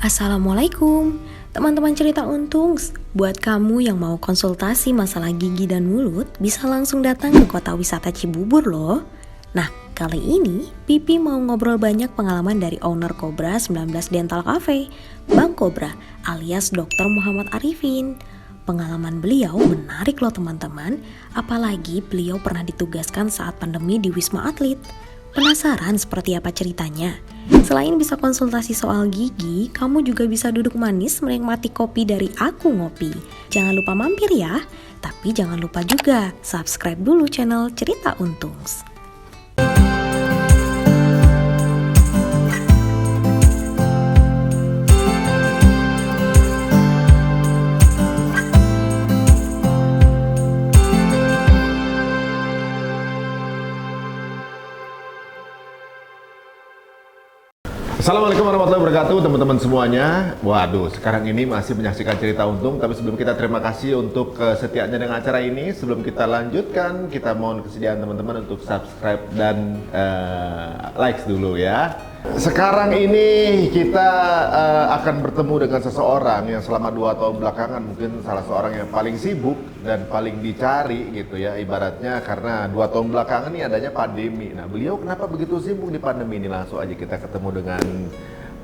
Assalamualaikum, teman-teman cerita untung. Buat kamu yang mau konsultasi masalah gigi dan mulut, bisa langsung datang ke kota wisata Cibubur loh. Nah, kali ini Pipi mau ngobrol banyak pengalaman dari owner Cobra 19 Dental Cafe, Bang Cobra alias Dr. Muhammad Arifin. Pengalaman beliau menarik loh teman-teman, apalagi beliau pernah ditugaskan saat pandemi di Wisma Atlet. Penasaran seperti apa ceritanya? Selain bisa konsultasi soal gigi, kamu juga bisa duduk manis menikmati kopi dari Aku Ngopi. Jangan lupa mampir ya, tapi jangan lupa juga subscribe dulu channel Cerita Untungs. Assalamualaikum warahmatullahi wabarakatuh teman-teman semuanya. Waduh, sekarang ini masih menyaksikan Cerita Untung. Tapi sebelum kita terima kasih untuk kesetiaannya dengan acara ini. Sebelum kita lanjutkan, kita mohon kesediaan teman-teman untuk subscribe dan likes dulu ya. Sekarang ini kita akan bertemu dengan seseorang yang selama 2 tahun belakangan mungkin salah seorang yang paling sibuk dan paling dicari gitu ya, ibaratnya karena 2 tahun belakangan ini adanya pandemi. Nah, beliau kenapa begitu sibuk di pandemi ini? Langsung aja kita ketemu dengan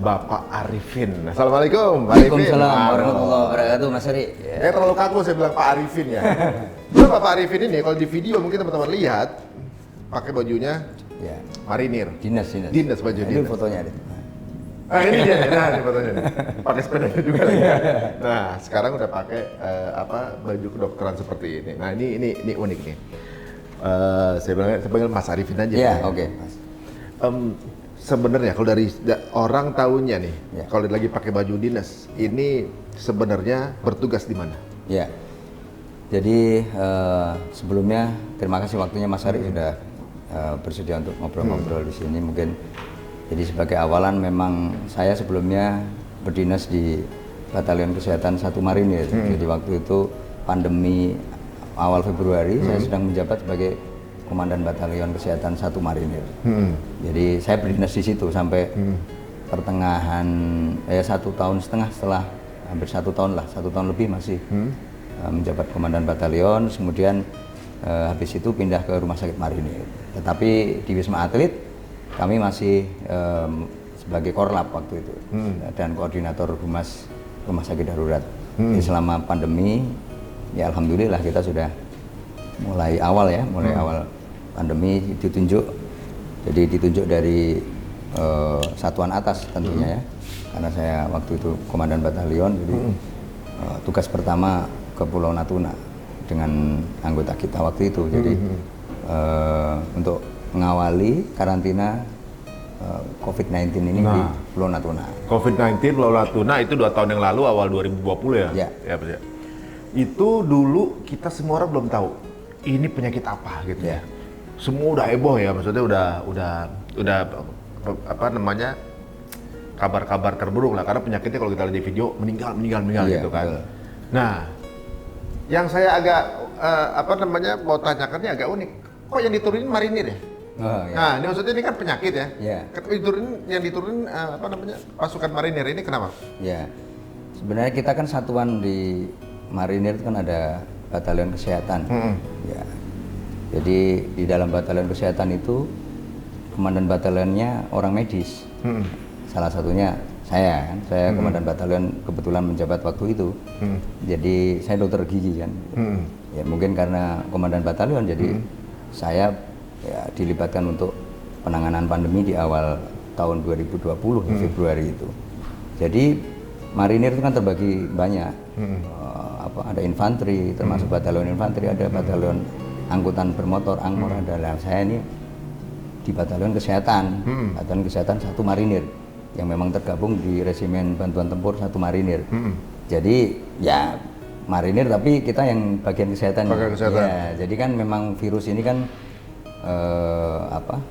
Bapak Arifin. Assalamualaikum Pak Arifin. Waalaikumsalam warahmatullahi wabarakatuh, Mas Ari. Ya terlalu kaku saya bilang Pak Arifin ya. Nah, Bapak Arifin ini kalau di video mungkin teman-teman lihat pakai bajunya Ya. marinir. Dinas. Dinas, baju Ini dinas. fotonya ada. Ini dia, nah ini fotonya nih. Pakai sepedanya juga lagi. Nah, sekarang udah pakai baju kedokteran seperti ini. Nah, ini unik nih. Saya panggil Mas Arifin aja. Iya, oke, Mas. Sebenarnya kalau dari orang tahunya nih, Ya. kalau lagi pakai baju dinas, ini sebenarnya bertugas di mana? Ya. Jadi sebelumnya terima kasih waktunya Mas Ari sudah bersedia untuk ngobrol-ngobrol di sini. Mungkin jadi sebagai awalan memang saya sebelumnya berdinas di Batalion Kesehatan 1 Marinir. Jadi waktu itu pandemi awal Februari saya sedang menjabat sebagai Komandan Batalion Kesehatan 1 Marinir. Jadi saya berdinas di situ sampai pertengahan 1,5 tahun setelah hampir 1 tahun lah, 1 tahun lebih masih menjabat Komandan Batalion. Kemudian habis itu pindah ke Rumah Sakit Marinir. Tetapi di Wisma Atlet kami masih sebagai korlap waktu itu dan koordinator humas Rumah Sakit Darurat. Jadi selama pandemi, ya alhamdulillah kita sudah mulai awal pandemi ditunjuk. Jadi ditunjuk dari satuan atas tentunya ya, karena saya waktu itu Komandan Batalion. Jadi tugas pertama ke Pulau Natuna dengan anggota kita waktu itu. Jadi untuk mengawali karantina COVID-19 ini di Pulau Natuna. COVID-19 Pulau Natuna itu 2 tahun yang lalu, awal 2020 ya? Ya. Ya, Pak. Itu dulu kita semua orang belum tahu ini penyakit apa gitu ya. Semua udah heboh ya, maksudnya udah apa namanya, kabar-kabar terburuk lah, karena penyakitnya kalau kita lihat di video meninggal Iya, gitu kan. betul. Nah, yang saya agak mau tanyakan ini agak unik. Kok yang diturunin marinir ya? Oh, ya. Nah, ini maksudnya ini kan penyakit ya. Iya. Yang diturunin pasukan marinir ini kenapa? Ya, sebenarnya kita kan satuan di Marinir itu kan ada Batalion Kesehatan. Ya, jadi di dalam Batalion Kesehatan itu komandan batalionnya orang medis. Salah satunya saya komandan batalion kebetulan menjabat waktu itu. Jadi saya dokter gigi kan. Ya mungkin karena komandan batalion jadi saya ya dilibatkan untuk penanganan pandemi di awal tahun 2020 Februari itu. Jadi marinir itu kan terbagi banyak. Ada infanteri, termasuk batalion infanteri, ada batalion angkutan bermotor, angkor, adalah saya ini di Batalion Kesehatan, Batalion Kesehatan 1 Marinir yang memang tergabung di Resimen Bantuan Tempur 1 Marinir. Jadi ya marinir tapi kita yang bagian kesehatan. Ya, jadi kan memang virus ini kan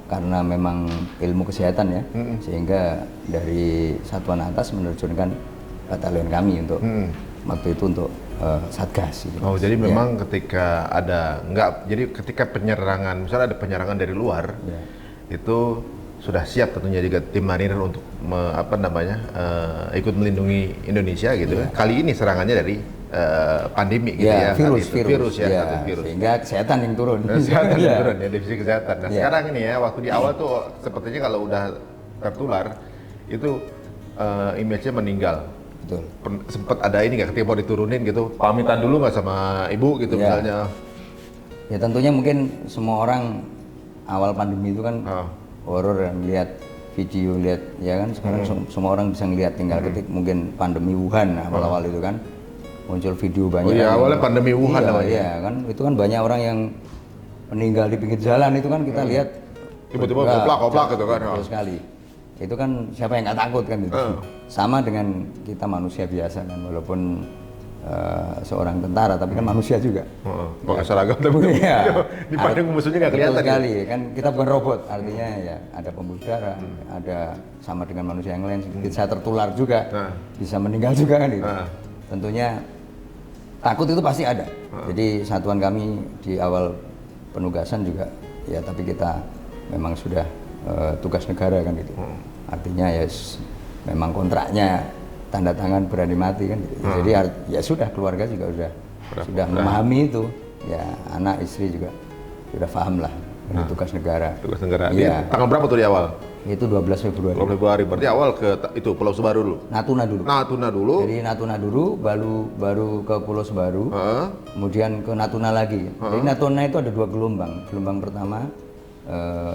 karena memang ilmu kesehatan ya, sehingga dari satuan atas menerjunkan batalion kami untuk waktu itu untuk satgas. Gitu. Oh, jadi memang ketika ada ketika penyerangan, misalnya ada penyerangan dari luar, itu sudah siap tentunya juga tim Marinir untuk ikut melindungi Indonesia gitu ya. Kali ini serangannya dari pandemi gitu ya, virus ya, virus. Sehingga kesehatan yang turun. Kesehatan yang turun ya, divisi kesehatan. Nah sekarang ini ya, waktu di awal tuh sepertinya kalau udah tertular itu image-nya meninggal. Betul. Sempet ada ini nggak ketika mau diturunin gitu, pamitan dulu nggak sama ibu gitu misalnya? Ya tentunya mungkin semua orang awal pandemi itu kan horor dan lihat video, lihat ya kan sekarang semua orang bisa ngelihat, tinggal ketik mungkin pandemi Wuhan awal-awal itu kan muncul video banyak. Oh iya, awalnya pandemi Wuhan namanya. Iya kan, itu kan banyak orang yang meninggal di pinggir jalan itu kan kita lihat tiba-tiba koplak gitu kan. Betul sekali. Itu kan siapa yang nggak takut kan itu. Sama dengan kita manusia biasa kan, walaupun seorang tentara tapi kan manusia juga. Pakai seragam tapi di pandang musuhnya nggak kelihatan. Betul sekali kan, kita bukan robot, artinya ya ada pembuluh darah, ada sama dengan manusia yang lain, bisa tertular juga, bisa meninggal juga kan itu. Tentunya takut itu pasti ada. Jadi satuan kami di awal penugasan juga ya, tapi kita memang sudah tugas negara kan gitu. Artinya ya memang kontraknya tanda tangan berani mati kan gitu. Jadi ya sudah, keluarga juga sudah memahami itu. Ya anak istri juga sudah paham lah ini tugas negara. Tugas negara. Iya. Tanggal berapa tuh di awal? Itu 12 Februari. 12 Februari, berarti awal ke itu Pulau Sebaru dulu? Natuna dulu. Natuna dulu. Jadi Natuna dulu, baru ke Pulau Sebaru, kemudian ke Natuna lagi. Jadi Natuna itu ada 2 gelombang. Gelombang pertama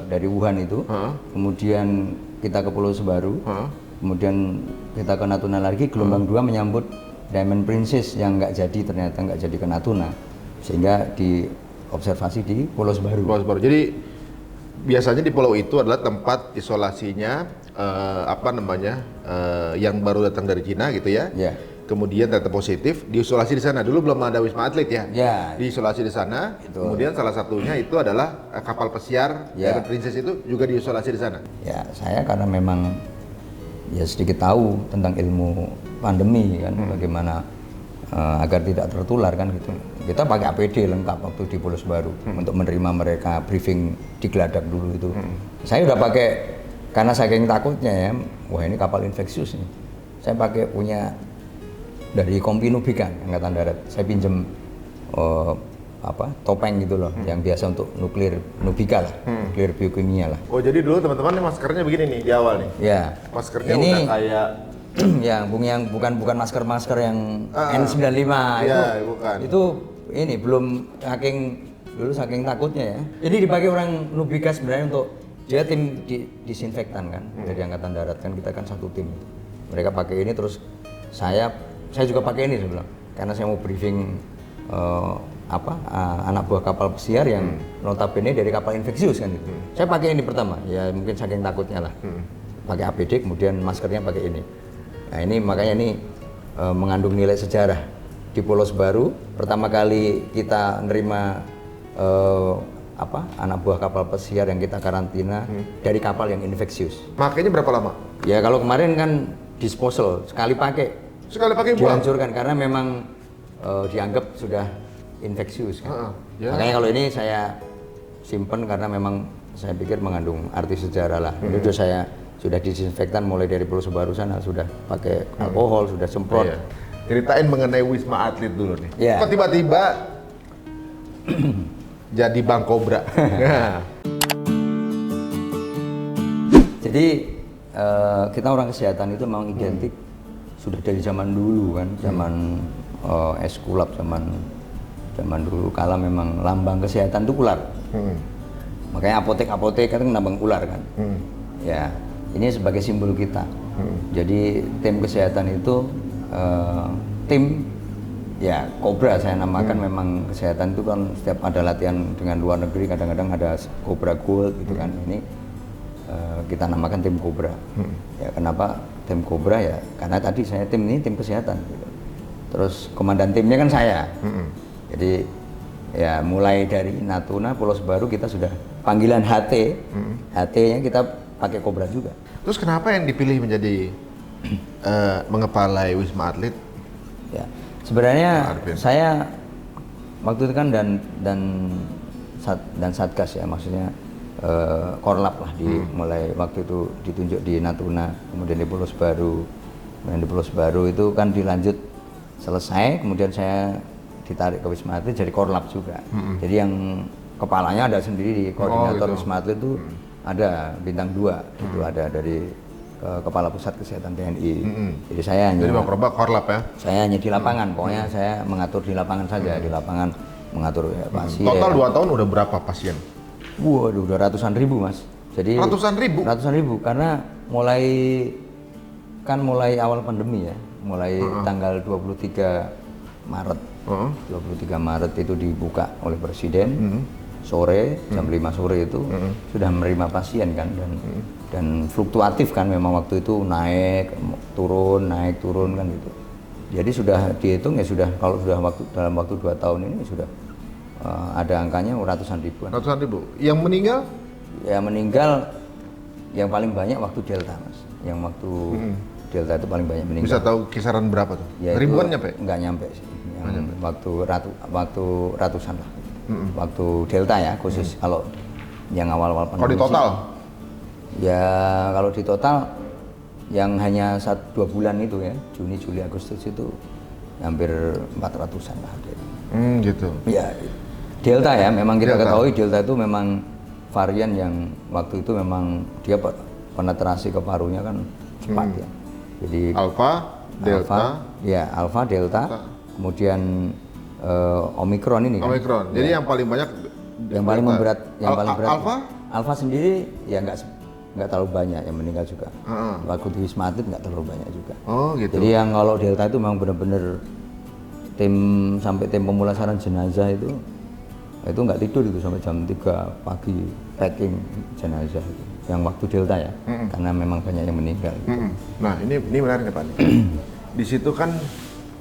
dari Wuhan itu, kemudian kita ke Pulau Sebaru, kemudian kita ke Natuna lagi. Gelombang 2 menyambut Diamond Princess yang ternyata nggak jadi ke Natuna, sehingga diobservasi di Pulau Sebaru. Pulau Sebaru. Jadi biasanya di pulau itu adalah tempat isolasinya yang baru datang dari Cina gitu ya. Ya. Kemudian ternyata positif, diisolasi di sana. Dulu belum ada Wisma Atlet ya. Ya. Diisolasi di sana. Itu. Kemudian salah satunya itu adalah kapal pesiar Diamond Princess itu juga diisolasi di sana. Ya, saya karena memang ya sedikit tahu tentang ilmu pandemi kan, bagaimana agar tidak tertular kan gitu. Kita pakai APD lengkap waktu di Pulau Sebaru untuk menerima mereka briefing di Geladak dulu itu. Saya udah pakai, karena saking takutnya ya, wah ini kapal infeksius nih. Saya pakai punya dari Kompinu Bikan Angkatan Darat. Saya pinjem topeng gitu loh, yang biasa untuk nuklir nubika lah, nuklir biokimia lah. Oh jadi dulu teman-teman ini maskernya begini nih di awal nih. Ya. Maskernya ini udah kayak yang bukan masker yang N95 ya, bukan. Itu ini belum saking takutnya ya. Ini dipakai orang Nubika sebenarnya untuk dia tim disinfektan kan, dari Angkatan Darat kan, kita kan satu tim. Mereka pakai ini, terus saya juga pakai ini sebelum, karena saya mau briefing anak buah kapal pesiar yang notabene dari kapal infeksius kan gitu. Saya pakai ini pertama, ya mungkin saking takutnya lah. Pakai APD, kemudian maskernya pakai ini. Nah ini makanya ini mengandung nilai sejarah. Di Pulau Sebaru pertama kali kita nerima anak buah kapal pesiar yang kita karantina dari kapal yang infeksius. Makanya berapa lama? Ya kalau kemarin kan disposal, sekali pakai buang. Dihancurkan karena memang dianggap sudah infeksius kan. Makanya kalau ini saya simpen karena memang saya pikir mengandung arti sejarah lah. Ini sudah disinfektan mulai dari Pulau Sebaru sana, sudah pakai alkohol, sudah semprot. Iya. Ceritain mengenai Wisma Atlet dulu nih. Iya. Kok tiba-tiba jadi Bank Kobra? Jadi kita orang kesehatan itu memang identik sudah dari zaman dulu kan, zaman Eskulap, zaman dulu kala memang lambang kesehatan itu ular. Makanya apotek kan lambang ular kan. Ya, ini sebagai simbol kita. Jadi tim kesehatan itu tim ya Kobra saya namakan. Memang kesehatan itu kan setiap ada latihan dengan luar negeri kadang-kadang ada Kobra Gold gitu kan. Ini kita namakan tim Kobra. Ya kenapa tim Kobra ya? Karena tadi saya tim kesehatan. Gitu. Terus komandan timnya kan saya. Jadi ya mulai dari Natuna, Pulau Sebaru kita sudah panggilan HT. HT-nya kita pakai Kobra juga. Terus kenapa yang dipilih menjadi mengepalai Wisma Atlet? Ya, sebenarnya saya waktu itu kan dan Satgas ya, maksudnya korlap lah mulai waktu itu ditunjuk di Natuna, kemudian di Pulau Sebaru. Kemudian di Pulau Sebaru itu kan dilanjut selesai, kemudian saya ditarik ke Wisma Atlet jadi korlap juga. Jadi yang kepalanya ada sendiri, koordinator gitu. Wisma Atlet itu ada bintang 2, itu ada dari Kepala Pusat Kesehatan TNI. Jadi saya hanya Jadi Bang Proba korlap ya? saya hanya di lapangan, pokoknya saya mengatur di lapangan saja, di lapangan mengatur ya, pasien. Total 2 tahun udah berapa pasien? Waduh, udah ratusan ribu mas. Jadi Ratusan ribu? Ratusan ribu, karena mulai awal pandemi ya, mulai tanggal 23 Maret. 23 Maret itu dibuka oleh Presiden, sore, jam 5 sore itu sudah menerima pasien kan, dan fluktuatif kan, memang waktu itu naik turun kan gitu. Jadi sudah dihitung ya, sudah kalau sudah dalam waktu 2 tahun ini sudah ada angkanya ratusan ribuan. Ratusan ribu. Yang meninggal? Ya meninggal yang paling banyak waktu Delta mas, yang waktu Delta itu paling banyak meninggal. Bisa tahu kisaran berapa tuh? Ya, Ribuan nyampe? Nggak nyampe sih, yang waktu ratusan lah. Waktu Delta ya khusus, kalau yang awal-awal pandemi. Kalau di total? Ya kalau di total yang hanya 1-2 bulan itu ya, Juni, Juli, Agustus itu hampir 400-an lah. Gitu. Ya Delta ya, memang kita ketahui Delta itu memang varian yang waktu itu memang dia penetrasi ke parunya kan cepat ya. Jadi Alpha, Delta. Alpha, Delta, kemudian Omikron ini kan. Omikron. Jadi yang paling banyak Yang paling memberat, yang paling berat. Alpha? Alpha sendiri ya nggak terlalu banyak yang meninggal juga. Waktu di Wisma Atlet nggak terlalu banyak juga. Oh gitu. Jadi yang kalau Delta itu memang benar-benar sampai tim pemulasaran jenazah itu nggak tidur itu sampai jam 3 pagi packing jenazah itu. Yang waktu Delta ya, karena memang banyak yang meninggal. Nah ini menarik nih Pak. Di situ kan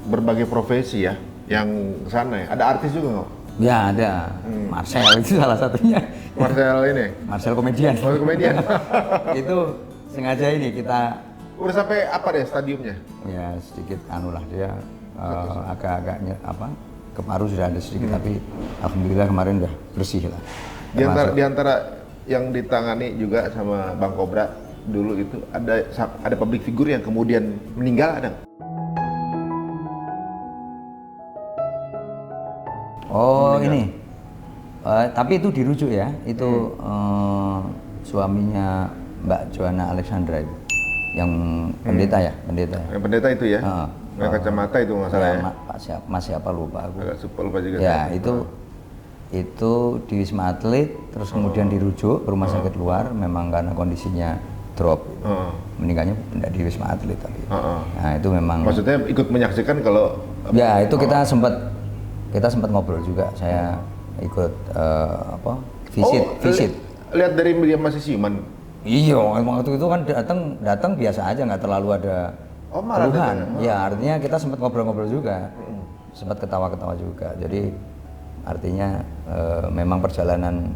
berbagai profesi ya, yang sana ya. Ada artis juga nggak? Ya ada, Marcel itu salah satunya. Marcel ini? Marcel komedian. Oh komedian? Itu sengaja ini kita. Udah sampai apa deh stadiumnya? Ya sedikit lah dia agak-agaknya ke paru sudah ada sedikit, tapi alhamdulillah kemarin udah bersih lah. Di antara yang ditangani juga sama Bang Kobra dulu itu ada public figure yang kemudian meninggal, ada nggak? Oh ini, tapi itu dirujuk ya, itu suaminya Mbak Joanna Alexandra itu, yang pendeta ya, Yang pendeta itu ya? Yang kacamata itu nggak salah ya? Mas siapa lupa aku. Agak lupa juga. Ya itu di Wisma Atlet, terus kemudian dirujuk ke rumah sakit luar, memang karena kondisinya drop, meninggalnya tidak di Wisma Atlet tapi. Nah itu memang. Maksudnya ikut menyaksikan kalau? Ya itu kita sempat ngobrol juga, saya ikut visit. Lihat dari dia masih siuman. Iya, waktu itu kan datang biasa aja, nggak terlalu ada keluhan. Ya artinya kita sempat ngobrol-ngobrol juga, sempat ketawa-ketawa juga. Jadi artinya memang perjalanan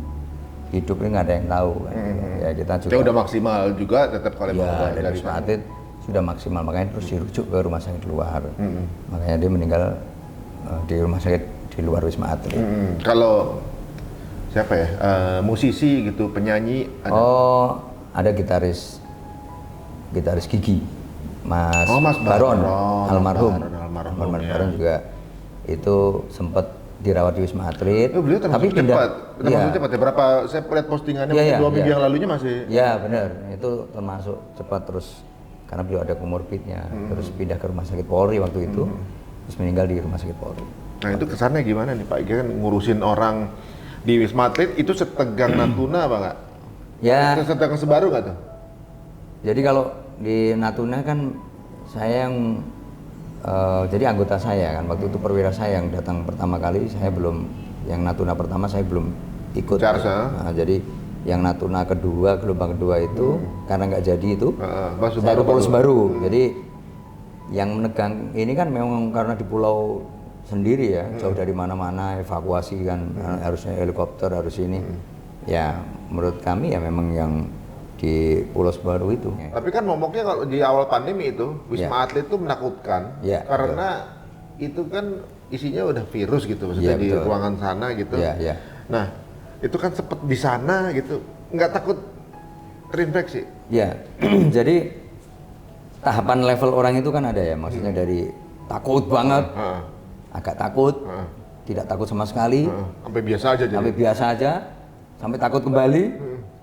hidup ini nggak ada yang tahu kan. Ya kita juga. Ya udah maksimal juga tetap kalau ya, dari Wisma Atlet sudah maksimal, makanya terus dirujuk ke rumah sakit luar. Makanya dia meninggal di rumah sakit di luar Wisma Atlet. Kalau siapa ya, musisi gitu, penyanyi ada? Ada gitaris Gigi, Mas Baron, almarhum ya. Baron juga itu sempat dirawat di Wisma Atlet. Beliau tapi cepat ya. Berapa saya lihat postingannya dua minggu yang lalunya masih. Ya benar, itu termasuk cepat, terus karena beliau ada komorbidnya, terus pindah ke rumah sakit Polri waktu itu, terus meninggal di rumah sakit Polri. Nah itu kesannya gimana nih Pak? Kan ngurusin orang di Wisma Atlet itu setegang Natuna apa nggak? Ya. Setegang Sebaru nggak tuh? Jadi kalau di Natuna kan saya yang jadi anggota saya kan, waktu itu perwira saya yang datang pertama kali, saya belum, yang Natuna pertama saya belum ikut. Nah, jadi yang Natuna kedua, gelombang kedua itu karena nggak jadi itu, saya ke Pulau Sebaru. Jadi yang menegang ini kan memang karena di pulau sendiri ya, jauh dari mana-mana, evakuasi kan, harusnya helikopter, harus ini. Ya menurut kami ya memang yang di Pulau Sebaru itu. Tapi kan momoknya kalau di awal pandemi itu Wisma Atlet itu menakutkan, karena itu kan isinya udah virus gitu, maksudnya di ruangan sana gitu. Nah itu kan sempet di sana gitu, nggak takut terinfeksi? Ya, jadi tahapan level orang itu kan ada ya, maksudnya dari takut banget, agak takut, tidak takut sama sekali, sampai biasa aja jadi? sampai biasa aja, sampai takut kembali,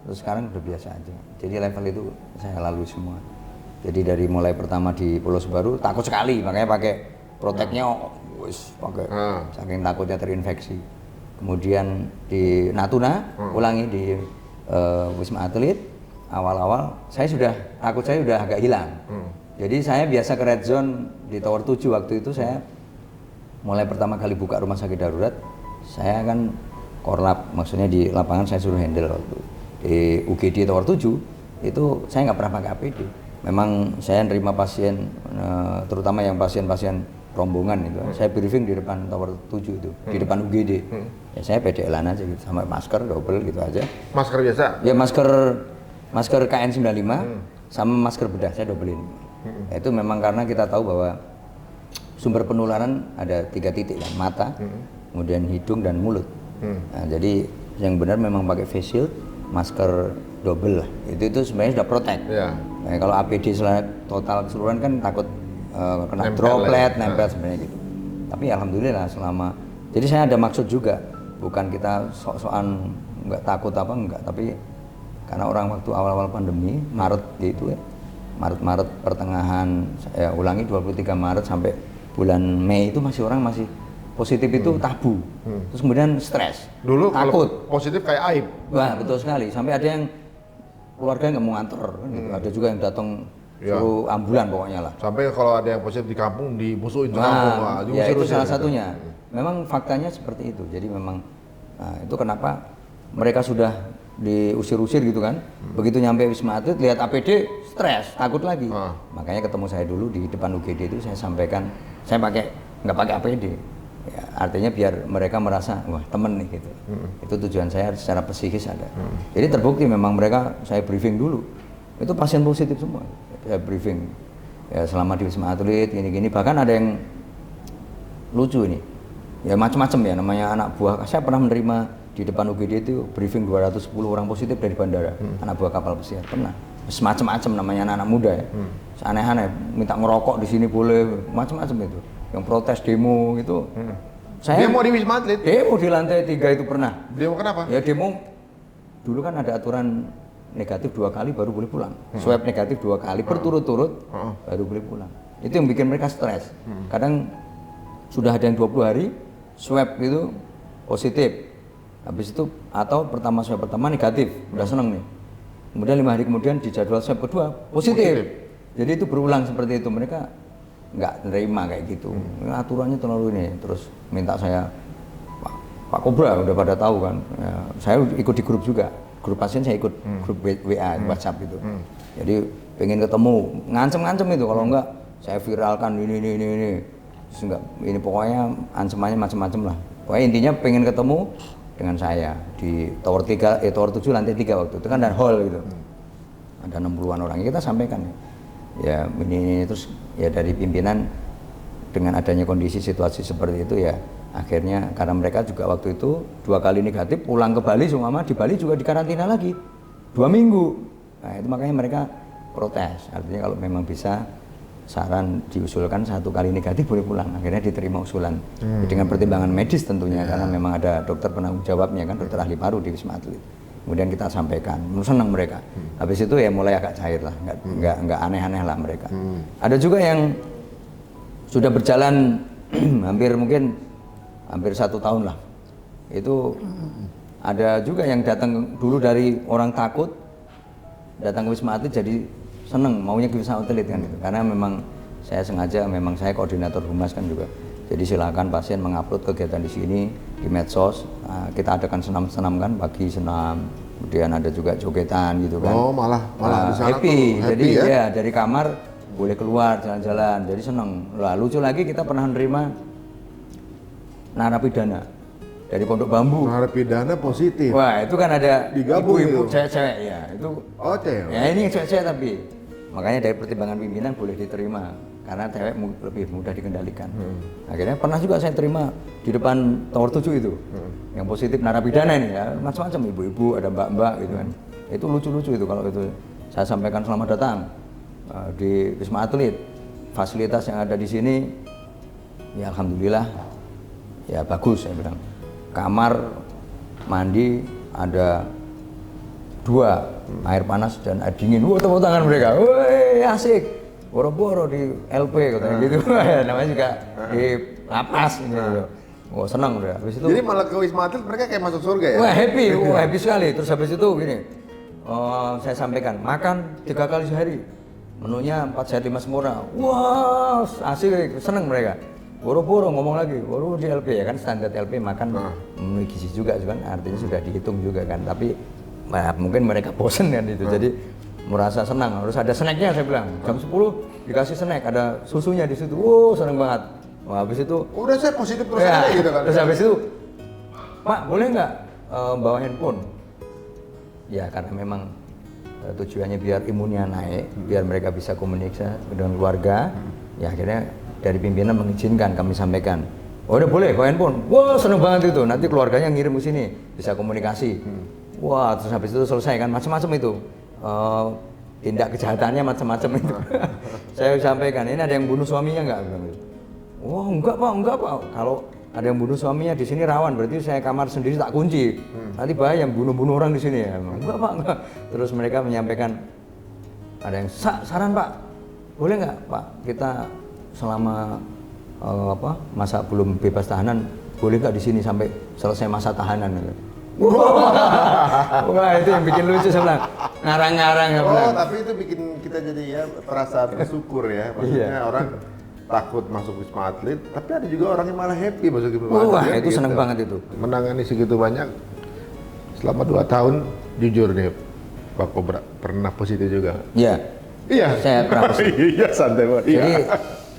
terus sekarang udah biasa aja. Jadi level itu saya lalui semua. Jadi dari mulai pertama di Pulau Sebaru takut sekali, makanya pakai proteknya, wis pakai, saking takutnya terinfeksi. Kemudian di Natuna, ulangi di Wisma Atlet, awal-awal saya sudah agak hilang. Jadi saya biasa ke red zone di Tower 7 waktu itu. Saya mulai pertama kali buka rumah sakit darurat, saya kan korlap, maksudnya di lapangan saya suruh handle waktu di UGD Tower 7 itu saya nggak pernah pakai APD. Memang saya nerima pasien, terutama yang pasien-pasien rombongan itu, saya briefing di depan Tower 7 itu, di depan UGD. Ya saya PDL-an aja gitu, sama masker double gitu aja. Masker biasa? Ya masker KN95 sama masker bedah saya dobelin. Itu memang karena kita tahu bahwa sumber penularan ada 3 titik kan, mata, kemudian hidung dan mulut. Nah, jadi yang benar memang pakai face shield, masker double lah. Itu sebenarnya sudah protect. Ya. Nah, kalau APD total keseluruhan kan takut kena Nempel droplet, ya. nempel sebenarnya gitu. Tapi alhamdulillah selama, jadi saya ada maksud juga, bukan kita sok-sokan nggak takut apa enggak, tapi karena orang waktu awal-awal pandemi, Maret gitu ya, Maret pertengahan, saya ulangi 23 Maret sampai bulan Mei itu orang masih positif itu tabu, terus kemudian stres, Dulu takut, kalau positif kayak aib. wah betul sekali, sampai ada yang keluarga nggak mau nganter, gitu. Ada juga yang datang suruh ambulan pokoknya lah. Sampai kalau ada yang positif di kampung dimusuhin sekampung. Nah, ya itu salah satunya. Memang faktanya seperti itu. Jadi memang, nah, itu kenapa mereka sudah diusir-usir gitu kan. Begitu nyampe Wisma Atlet lihat APD stres, takut lagi. Makanya ketemu saya dulu di depan UGD itu saya sampaikan, saya nggak pakai APD. Ya, artinya biar mereka merasa wah temen nih gitu. Itu tujuan saya secara psikis ada. Jadi terbukti memang mereka saya briefing dulu. Itu pasien positif semua. Saya briefing. Ya selama di Wisma Atlet gini-gini, bahkan ada yang lucu ini. Ya macam-macam ya, namanya anak buah. Saya pernah menerima di depan UGD itu briefing 210 orang positif dari bandara, anak buah kapal pesiar, pernah. Semacam-macam namanya anak-anak muda ya. Aneh-aneh, minta ngerokok di sini boleh, macam-macam itu. Yang protes demo itu. Saya Demo di Wisma Atlet? Demo di lantai 3 itu pernah. Demo kenapa? Ya demo dulu kan ada aturan negatif 2 kali baru boleh pulang. Swab negatif 2 kali berturut-turut baru boleh pulang. Itu yang bikin mereka stres. Kadang sudah ada yang 20 hari swab itu positif. Habis itu atau swab pertama negatif, udah seneng nih. Kemudian 5 hari kemudian di jadwal swab kedua positif. Jadi itu berulang seperti itu, mereka nggak nerima kayak gitu. Aturannya terlalu ini, terus minta saya Pak Kobra udah pada tahu kan. Ya, saya ikut di grup juga, grup pasien saya ikut grup WA WhatsApp itu. Jadi pengen ketemu, ngancem-ngancem itu kalau enggak saya viralkan ini. Terus enggak, ini pokoknya ancamannya macam-macam lah. Pokoknya intinya pengen ketemu dengan saya di Tower 3, Tower 7 lantai 3 waktu itu kan, dan hall gitu. Ada 60-an orang, kita sampaikan ya ini terus ya dari pimpinan dengan adanya kondisi situasi seperti itu ya akhirnya karena mereka juga waktu itu 2 kali negatif pulang ke Bali, semua di Bali juga dikarantina lagi 2 minggu. Nah itu makanya mereka protes, artinya kalau memang bisa saran diusulkan 1 kali negatif boleh pulang, akhirnya diterima usulan dengan pertimbangan medis tentunya karena memang ada dokter penanggung jawabnya kan, dokter ahli paru di Wisma Atlet. Kemudian kita sampaikan, senang mereka. Habis itu ya mulai agak cair lah, nggak aneh-aneh lah mereka. Ada juga yang sudah berjalan hampir 1 tahun lah. Itu ada juga yang datang dulu dari orang takut, datang ke Wisma Atlet jadi seneng maunya ke Wisma Atlet kan gitu. Karena memang saya sengaja, memang saya koordinator humas kan juga. Jadi silakan pasien mengupload kegiatan di sini di medsos. Nah, kita adakan senam-senam kan, pagi senam, kemudian ada juga jogetan gitu kan. Oh malah di sana happy. tuh Jadi happy, ya dari kamar boleh keluar jalan-jalan. Jadi seneng. Lah lucu lagi kita pernah menerima narapidana dari Pondok Bambu. Narapidana positif. Wah itu kan ada Digabung ibu-ibu itu. cewek-cewek ya itu. Oh cewek. Ya ini cewek-cewek tapi makanya dari pertimbangan pimpinan boleh diterima karena cewek lebih mudah dikendalikan. Akhirnya pernah juga saya terima di depan Tower 7 itu yang positif narapidana ini ya macam-macam, ibu-ibu ada mbak-mbak gitu kan. Itu lucu-lucu itu kalau itu saya sampaikan selamat datang di Wisma Atlet. Fasilitas yang ada di sini ya alhamdulillah ya bagus, saya bilang. Kamar mandi ada 2, air panas dan air dingin. Wah, tepuk tangan mereka. Woi, asik. Boro-boro di LP katanya gitu. Namanya juga di lapas ini. Wah, senang udah. Habis itu Jadi malah ke Wisma Atlet mereka kayak masuk surga ya? wah, happy sekali. Terus habis itu gini. Saya sampaikan, makan 3 kali sehari. Menunya 4 sehat 5 sempurna. Wah, asik, senang mereka. Boro-boro ngomong lagi, boro di LP ya kan, standar LP makan memenuhi gizi juga kan, artinya sudah dihitung juga kan. Tapi mungkin mereka bosen kan itu, jadi merasa senang. Harus ada snacknya, saya bilang. Jam 10 dikasih snack, ada susunya di situ. Wow, seneng banget. Wah, habis itu Udah saya positif terus ya, aja gitu kan. terus habis itu, Pak boleh nggak bawa handphone? Ya karena memang tujuannya biar imunnya naik, biar mereka bisa komunikasi dengan keluarga. Ya akhirnya dari pimpinan mengizinkan, kami sampaikan. Oh udah boleh bawa handphone. Wah seneng banget itu. Nanti keluarganya ngirim ke sini, bisa komunikasi. Wah terus habis itu selesai kan, macam-macam itu. Tindak kejahatannya macam-macam itu. Saya sampaikan, ini ada yang bunuh suaminya nggak? Wah enggak pak. Kalau ada yang bunuh suaminya di sini rawan, berarti saya kamar sendiri tak kunci. Nanti bahaya yang bunuh orang di sini ya. Enggak pak, enggak. Terus mereka menyampaikan, ada yang saran pak, boleh nggak pak kita selama masa belum bebas tahanan, boleh nggak di sini sampai selesai masa tahanan? Wah itu yang bikin lucu, saya bilang ngarang-ngarang ya bilang. Tapi itu bikin kita jadi ya perasaan bersyukur ya. Maksudnya orang takut masuk Wisma Atlet, tapi ada juga orang yang malah happy masuk Wisma Atlet. Wah itu seneng banget itu. Menangani segitu banyak selama 2 tahun, jujur nih Pak Kobra pernah positif juga. Iya. Iya. Saya pernah positif. Iya santai banget. Jadi Iya.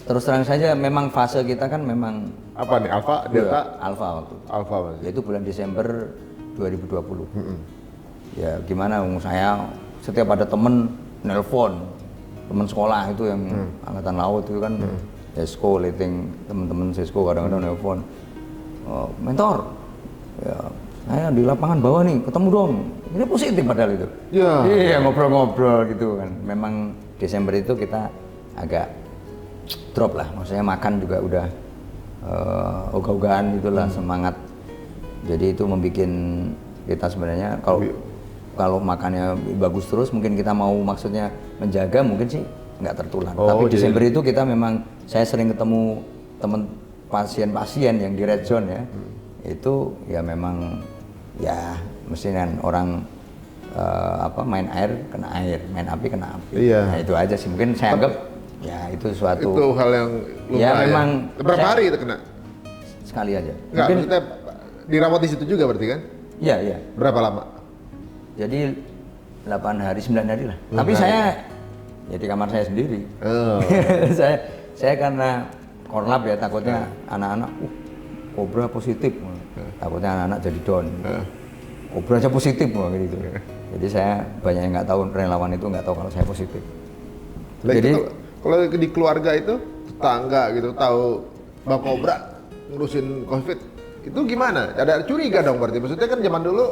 terus terang saja memang fase kita kan memang Apa nih, Alpha, Delta? Alpha waktu itu. Alpha Mas. Yaitu bulan Desember 2020. Ya gimana, saya setiap ada temen nelpon, temen sekolah itu yang angkatan laut itu kan, Sesko, leting temen-temen Sesko kadang-kadang nelpon, mentor, ya saya di lapangan bawah nih, ketemu dong. Ini positif padahal itu. Iya ngobrol-ngobrol gitu kan. Memang Desember itu kita agak drop lah, maksudnya makan juga udah ogah-ogahan itulah, semangat. Jadi itu membuat kita sebenarnya kalau makannya bagus terus, mungkin kita mau maksudnya menjaga, mungkin sih nggak tertular. Tapi Desember itu kita memang, saya sering ketemu teman pasien-pasien yang di red zone ya, itu ya memang ya mesti kan orang main air kena air, main api kena api. Iya. Nah itu aja sih, mungkin saya anggap ya itu suatu Itu hal yang lumayan. ya memang Berapa hari itu kena? sekali aja. Enggak, Mungkin maksudnya dirawat di situ juga berarti kan? iya. Berapa lama? Jadi 8 hari 9 hari lah. Tapi saya ya di kamar saya sendiri. Oh. saya karena korlap ya, takutnya anak-anak kobra positif. Takutnya anak-anak jadi down. Kobra aja positif gitu. Jadi saya banyak yang nggak tahu, relawan itu nggak tahu kalau saya positif. Lah Jadi itu kalau di keluarga itu tetangga gitu tahu Bang Kobra ngurusin COVID, itu gimana? Ada curiga dong berarti. Maksudnya kan zaman dulu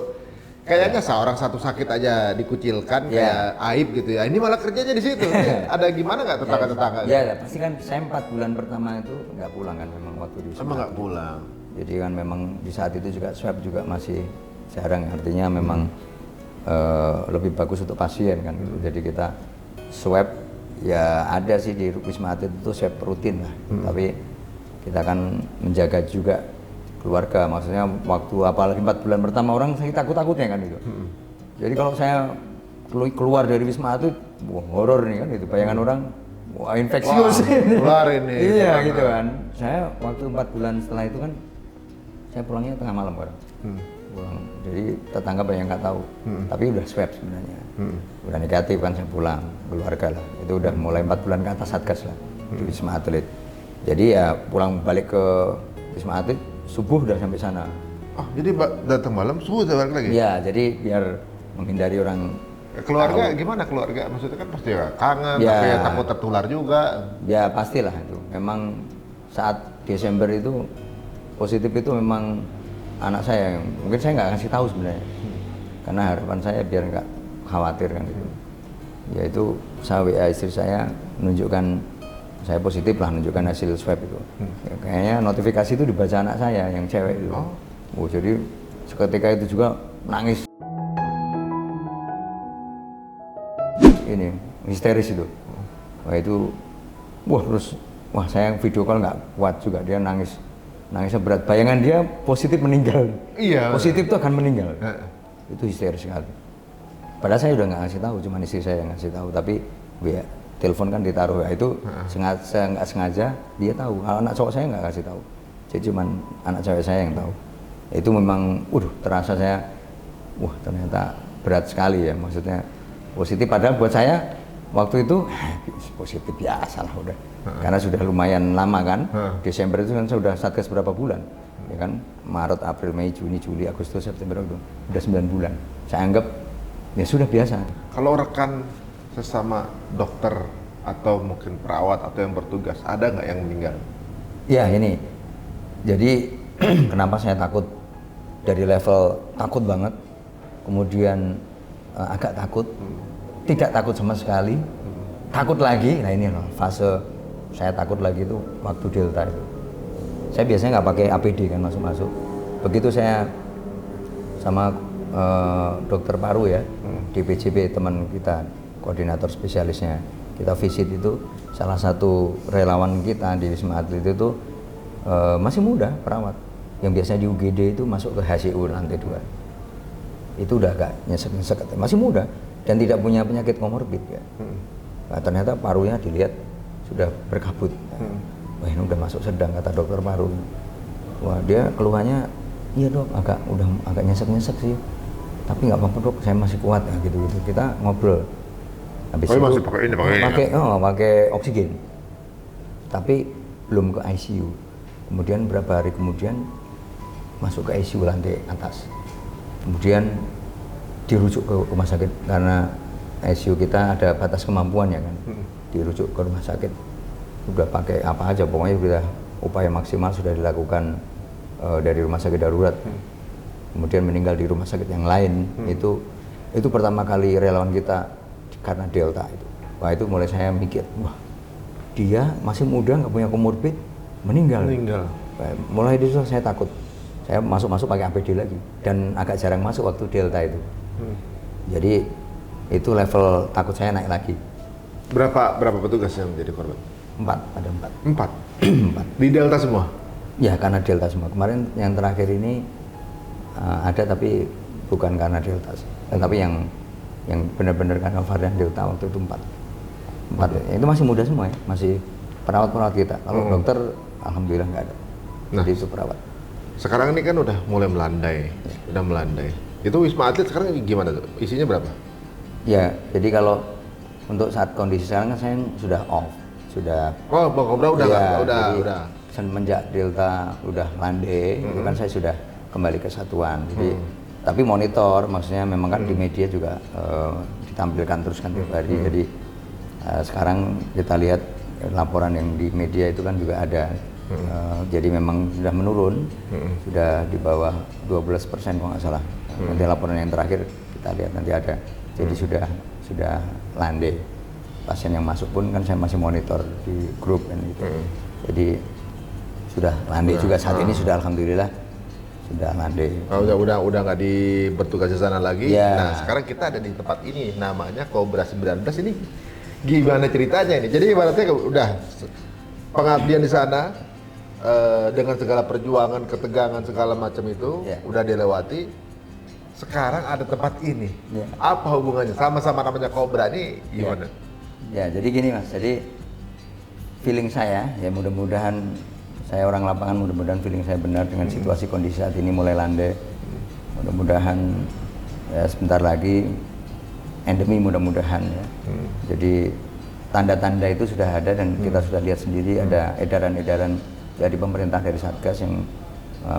kayaknya seorang satu sakit aja dikucilkan kayak aib gitu ya. Ini malah kerjanya di situ. Ada gimana nggak tetangga-tetangga? Ya, pasti kan saya 4 bulan pertama itu nggak pulang kan, memang waktu di Sama nggak pulang. Jadi kan memang di saat itu juga swab juga masih jarang, artinya memang lebih bagus untuk pasien kan gitu. Jadi kita swab ya ada sih di Wisma Atlet itu swab rutin lah, tapi kita kan menjaga juga keluarga, maksudnya waktu apalagi 4 bulan pertama orang saya takut-takutnya kan itu. Jadi kalau saya keluar dari Wisma Atlet, wah horor nih kan itu, bayangan orang wah infeksius keluar ini. Iya gitu kan. Saya waktu 4 bulan setelah itu kan saya pulangnya tengah malam kan. Pulang. Jadi tetangga banyak nggak tahu. Tapi udah swab sebenarnya. Udah negatif kan, saya pulang keluarga lah. Itu udah mulai 4 bulan ke atas Satgas lah di Wisma Atlet. Jadi ya pulang balik ke Wisma Atlet subuh udah sampai sana. Jadi datang malam subuh udah balik lagi? Iya, jadi biar menghindari orang Keluarga gimana keluarga? Maksudnya kan pasti ya kangen, Ya. tapi ya takut tertular juga. Ya pastilah itu. Memang saat Desember itu positif itu memang anak saya yang mungkin saya nggak kasih tahu sebenarnya. Karena harapan saya biar nggak khawatir kan gitu. Ya itu saya WA istri saya menunjukkan saya positif lah, menunjukkan hasil swab itu. Ya, kayaknya notifikasi itu dibaca anak saya yang cewek itu. Jadi seketika itu juga nangis. Ini histeris itu. Wah saya video call nggak kuat juga, dia nangisnya berat. Bayangan dia positif meninggal. Iya. Positif itu akan meninggal. Itu histeris sekali. Padahal saya udah nggak ngasih tahu, cuma istri saya yang ngasih tahu. Tapi ya, telepon kan ditaruh, ya itu nggak sengaja dia tahu. Kalau anak cowok saya nggak kasih tahu. Jadi cuma anak cewek saya yang tahu. Itu memang, terasa saya, ternyata berat sekali ya, maksudnya positif. Padahal buat saya waktu itu positif biasa lah udah. Karena sudah lumayan lama kan. Desember itu kan sudah satgas berapa bulan? Ya kan, Maret, April, Mei, Juni, Juli, Agustus, September, udah 9 bulan. Saya anggap ya sudah biasa. Kalau rekan sesama dokter atau mungkin perawat atau yang bertugas, ada nggak yang meninggal? Ya ini, jadi kenapa saya takut dari level takut banget, kemudian agak takut, tidak takut sama sekali, takut lagi. Nah ini loh fase saya takut lagi itu waktu Delta itu. Saya biasanya nggak pakai APD kan masuk-masuk. Begitu saya sama dokter paru ya, DPJP teman kita, koordinator spesialisnya, kita visit itu salah satu relawan kita di Wisma Atlet itu masih muda perawat, yang biasanya di UGD itu masuk ke HCU lantai 2. Itu udah agak nyesek-nyesek, masih muda dan tidak punya penyakit komorbid ya. Nah, ternyata parunya dilihat sudah berkabut. Wah ini udah masuk sedang, kata dokter paru. Wah dia keluhannya, iya dok, udah agak nyesek-nyesek sih. Tapi nggak apa-apa dok, saya masih kuat ya gitu-gitu. Kita ngobrol. Habis itu masih pakai oksigen. Tapi belum ke ICU. Kemudian berapa hari kemudian masuk ke ICU lantai atas. Kemudian dirujuk ke rumah sakit karena ICU kita ada batas kemampuan ya kan. Dirujuk ke rumah sakit. Udah pakai apa aja, pokoknya sudah upaya maksimal sudah dilakukan dari rumah sakit darurat. Kemudian meninggal di rumah sakit yang lain. Itu pertama kali relawan kita karena Delta itu. Wah itu mulai saya mikir, wah dia masih muda nggak punya komorbid meninggal. Mulai dari situ saya takut. Saya masuk pakai APD lagi dan agak jarang masuk waktu Delta itu. Jadi itu level takut saya naik lagi. Berapa petugas yang menjadi korban? 4, ada 4. 4? Di Delta semua? Ya karena Delta semua. Kemarin yang terakhir ini ada tapi bukan karena Delta, tapi yang benar-benar karena varian Delta waktu itu 4. Itu masih muda semua ya, masih perawat-perawat kita. Kalau dokter alhamdulillah nggak ada. Jadi itu perawat. Sekarang ini kan udah mulai melandai, Itu Wisma Atlet sekarang gimana tuh? Isinya berapa? Ya, jadi kalau untuk saat kondisi sekarang kan saya sudah off, sudah. Oh, Bang Kobra udah. Semenjak Delta udah landai, itu kan saya sudah kembali ke satuan. Jadi, tapi monitor, maksudnya memang kan di media juga ditampilkan terus kan tiap hari. Jadi sekarang kita lihat laporan yang di media itu kan juga ada. Jadi memang sudah menurun, sudah di bawah 12% kalau nggak salah. Nanti laporan yang terakhir kita lihat nanti ada. Jadi sudah landai. Pasien yang masuk pun kan saya masih monitor di grup kan gitu. Jadi sudah landai juga saat ini, sudah alhamdulillah sudah landai. Udah nggak bertugas di sana lagi. Ya. Nah sekarang kita ada di tempat ini, namanya Cobra 19 ini. Gimana ceritanya ini? Jadi ibaratnya udah pengabdian di sana. Dengan segala perjuangan, ketegangan segala macam itu udah dilewati. Sekarang ada tempat ini. Apa hubungannya? Sama-sama namanya Cobra ini gimana? Ya, jadi gini Mas. Jadi feeling saya ya mudah-mudahan saya orang lapangan, mudah-mudahan feeling saya benar dengan situasi kondisi saat ini mulai landai. Mudah-mudahan ya sebentar lagi endemi mudah-mudahan ya. Jadi tanda-tanda itu sudah ada dan kita sudah lihat sendiri ada edaran-edaran dari pemerintah, dari Satgas yang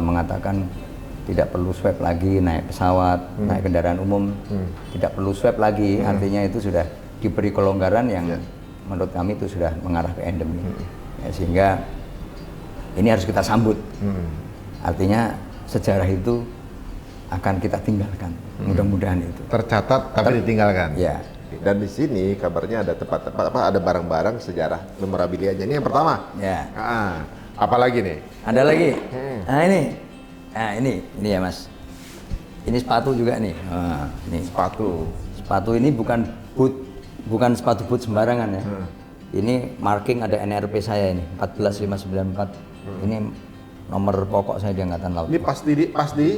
mengatakan tidak perlu swab lagi naik pesawat, naik kendaraan umum, tidak perlu swab lagi, artinya itu sudah diberi kelonggaran yang menurut kami itu sudah mengarah ke endemi. Ya, sehingga ini harus kita sambut. Artinya sejarah itu akan kita tinggalkan. Mudah-mudahan itu. Tercatat tapi ditinggalkan. Ya. Dan di sini kabarnya ada tempat-tempat ada barang-barang sejarah memorabilianya. Ini yang pertama. Ya. Apalagi nih? Ada lagi. Nah ini ya Mas. Ini sepatu juga nih. Ini Sepatu. Sepatu ini bukan sepatu boot sembarangan ya. Ini marking ada NRP saya ini 14594. Ini nomor pokok saya di Angkatan Laut. Ini pasti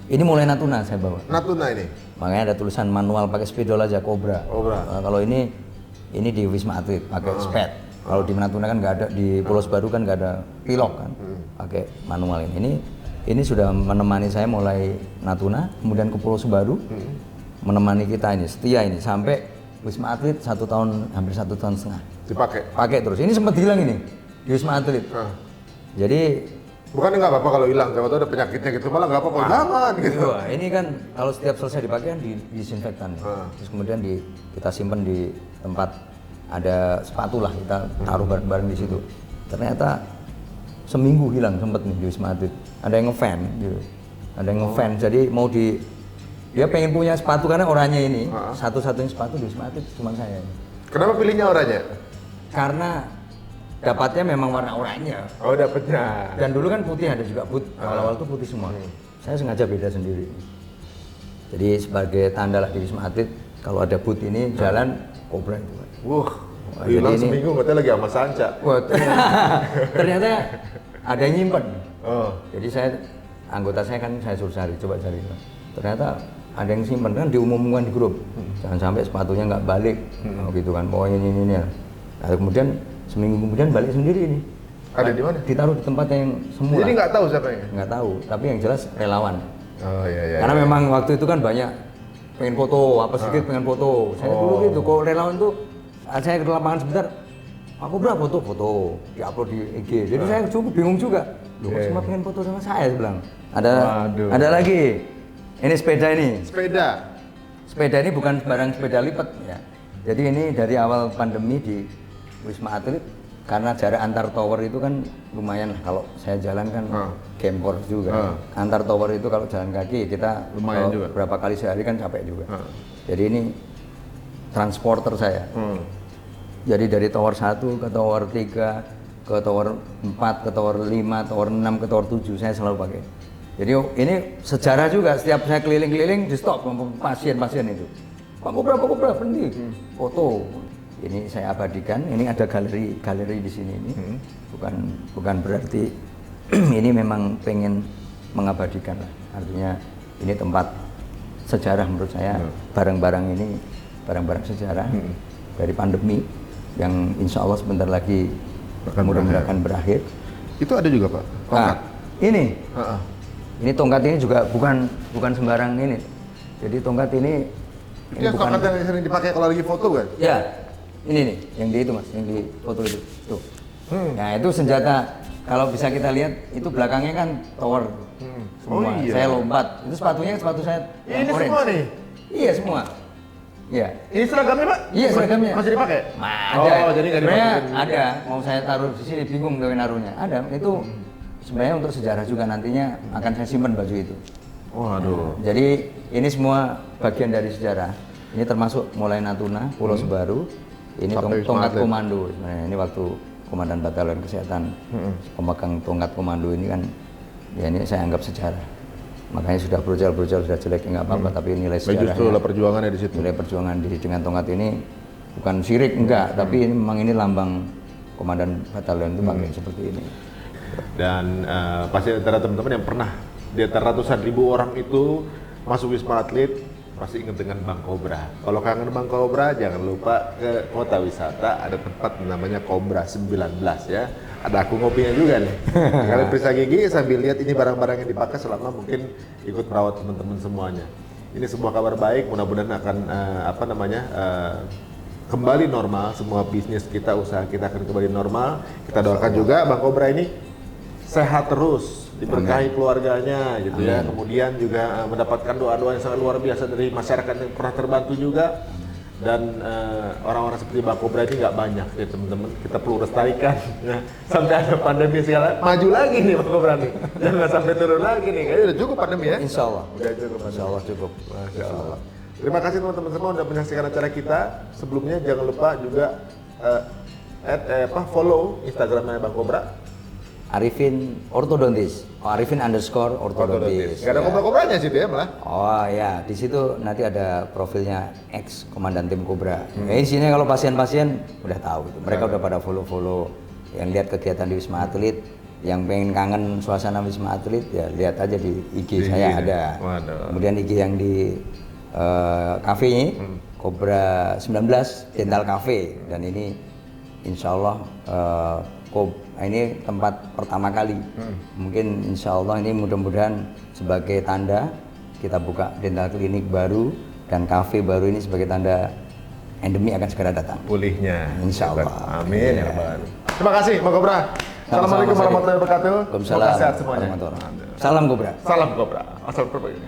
Ini mulai Natuna saya bawa. Natuna ini. Makanya ada tulisan manual pakai spidol aja Cobra. Kalau ini di Wisma Atlet pakai sped. Kalau di Natuna kan nggak ada, di Pulau Sebaru kan nggak ada pilok kan. Pakai manual ini. Ini sudah menemani saya mulai Natuna, kemudian ke Pulau Sebaru. Menemani kita ini setia ini sampai Wisma Atlet hampir 1,5 tahun. Pakai terus. Ini sempat hilang ini di Wisma Atlet. Jadi bukan nggak apa-apa kalau hilang, kalau ada penyakitnya gitu malah nggak apa-apa, jangan gitu. Wah, ini kan kalau setiap selesai dipakai kan disinfektan. Terus kemudian kita simpan di tempat ada sepatu lah, kita taruh bareng-bareng di situ. Ternyata seminggu hilang sempet nih di Wisma Atlet. Ada yang ngefan gitu. Ada yang ngefan. Jadi dia pengen punya sepatu karena oranye ini. Satu-satunya sepatu di Wisma Atlet cuma saya. Kenapa pilihnya oranye? Karena dapatnya memang warna oranye. Oh, dapatnya. Dan dulu kan putih, ada juga boot. Awal-awal tuh putih semua. Saya sengaja beda sendiri. Jadi sebagai tanda lah di Wisma Atlet, kalau ada boot ini jalan Cobra itu. Hilang seminggu katanya lagi sama Sanca. Wah, ternyata ada yang nyimpen. Jadi anggota saya kan saya suruh cari, coba cari. Ternyata ada yang simpen kan diumumkan di grup. Jangan sampai sepatunya nggak balik, gitu kan. Pokoknya ini ya. Nah, kemudian seminggu kemudian balik sendiri ini. Ada di mana? Ditaruh di tempat yang semula. Jadi nggak tahu siapa yang? Nggak tahu, tapi yang jelas relawan. Oh iya. Karena memang waktu itu kan banyak pengen foto, sedikit pengen foto. Saya dulu gitu, kok relawan tuh saya ke lapangan sebentar, aku berapa foto, diupload di IG. Jadi saya cukup bingung juga. Loh, kok semua pengen foto sama saya bilang. Ada lagi. Ini sepeda ini. Sepeda ini bukan sembarang sepeda lipat ya. Jadi ini dari awal pandemi di Wisma Atlet, karena jarak antar tower itu kan lumayan lah. Kalau saya jalan kan gempor juga. Antar tower itu kalau jalan kaki kita lumayan juga. Berapa kali sehari kan capek juga. Jadi ini transporter saya. Jadi dari tower 1 ke tower 3, ke tower 4, ke tower 5, tower 6, ke tower 7 saya selalu pakai. Jadi ini sejarah juga, setiap saya keliling-keliling di stop pasien-pasien itu. Pak Cobra berhenti, foto. Ini saya abadikan. Ini ada galeri di sini ini. Bukan berarti ini memang pengen mengabadikan lah. Artinya ini tempat sejarah menurut saya. Barang-barang ini barang-barang sejarah dari pandemi yang insya Allah sebentar lagi mudah-mudahan akan berakhir. Itu ada juga Pak? Tongkat? Ini tongkat ini juga bukan sembarang ini. Jadi tongkat ini tongkat yang sering dipakai kalau lagi foto kan? Ya, ini nih, yang di itu Mas, yang di foto itu. Tuh. Nah itu senjata, kalau bisa kita lihat, itu belakangnya kan tower. Semua. Iya. Saya lompat, itu sepatu saya yang Ini orange. semua nih? Iya semua. Iya. Ini seragamnya Pak? Iya seragamnya. Masih dipakai? Ada. Jadi nggak Sebenarnya dimasukin. ada, mau saya taruh di sini bingung gawe naruhnya. Ada, itu sebenarnya untuk sejarah juga, nantinya akan saya simpan baju itu. Waduh. Jadi ini semua bagian dari sejarah. Ini termasuk mulai Natuna, Pulau Sebaru. Ini Sampai tongkat Wisma Atlet. komando. Sebenarnya ini waktu Komandan Batalion Kesehatan pemegang tongkat komando ini kan, ya ini saya anggap sejarah. Makanya sudah brojol sudah jelek nggak apa-apa, tapi nilai Justru sejarahnya, lah perjuangannya di situ. nilai perjuangan dengan tongkat ini bukan sirik enggak, tapi ini memang ini lambang Komandan Batalion itu pakai seperti ini. Dan pasti antara teman-teman yang pernah di antara ratusan ribu orang itu masuk Wisma Atlet pasti ingat dengan Bang Cobra. Kalau kangen Bang Cobra jangan lupa ke kota wisata, ada tempat namanya Cobra 19 ya. Ada aku ngopinya juga nih. Kalian periksa gigi sambil lihat ini barang-barang yang dipakai selama mungkin ikut merawat teman-teman semuanya. Ini sebuah kabar baik, mudah-mudahan akan kembali normal, semua bisnis kita, usaha kita akan kembali normal. Kita doakan juga Bang Cobra ini sehat terus, diberkahi keluarganya gitu ya. Kemudian juga mendapatkan doa-doa yang sangat luar biasa dari masyarakat yang pernah terbantu juga. dan orang-orang seperti Bang Kobra ini nggak banyak ya teman-teman. Kita perlu lestarikan ya. Sampai ada pandemi segala, maju lagi nih Bang Kobra nih. Jangan sampai turun lagi nih. Kayaknya udah cukup pandemi ya. Insya Allah. Udah cukup pandemi. Insya Allah cukup. Masya Allah. Terima kasih teman-teman semua udah menyaksikan acara kita. Sebelumnya jangan lupa juga follow Instagramnya Bang Kobra. Arifin Ortodontis, Arifin_ortodontis. Gak ada Kobra-Kobranya sih dia malah. Oh ya, di situ nanti ada profilnya ex komandan tim Kobra. Sini kalau pasien-pasien udah tahu, gitu. Mereka udah pada follow-follow, yang lihat kegiatan di Wisma Atlet, yang pengen kangen suasana Wisma Atlet ya lihat aja di IG saya ada. Waduh. Kemudian IG yang di kafenya, Kobra 19 Dental Cafe, dan ini insya Allah ini tempat pertama kali. Mungkin insya Allah ini mudah-mudahan sebagai tanda kita buka dental klinik baru dan kafe baru ini sebagai tanda endemi akan segera datang. Pulihnya. Insya Allah. Amin ya Rabbal. Terima kasih Bang Kobra. Assalamualaikum warahmatullahi wabarakatuh. Waalaikumsalam. Semoga sehat semuanya. Salam Kobra. Salam Kobra. Asal berbagi.